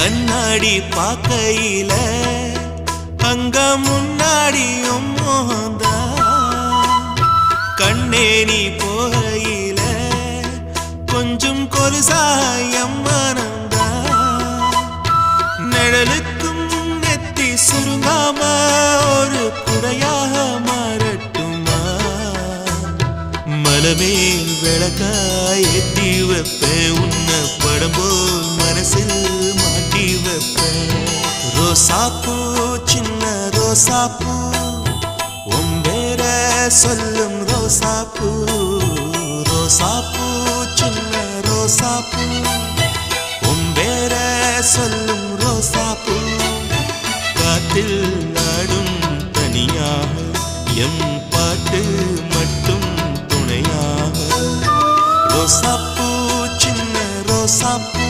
கண்ணாடி பார்க்கையில அங்க முன்னாடியும் மோகந்தா கண்ணே நீ போகையில கொஞ்சம் கொலுசாயம் மனந்தா நிழலுக்கும் நெத்தி சுருங்காம ஒரு குடையாக மாறட்டுமா மலமேல் விளக்காய் ஏத்தி வைப்பேன் உன்னை படம் போல் மனசில் மாட்டி வைப்பேன் ரோசாப்பூ சின்ன ரோசாப்பூ உன் பேர சொல்லும் ரோசாப்பூ ரோசாப்பூ சின்ன ரோசாப்பூ உன் பேர சொல்லும் ரோசாப்பூ காத்தில் நாடும் தனியாக எம் பாட்டு மட்டும் துணையாக ரோசாப்பூ சின்ன ரோசாப்பூ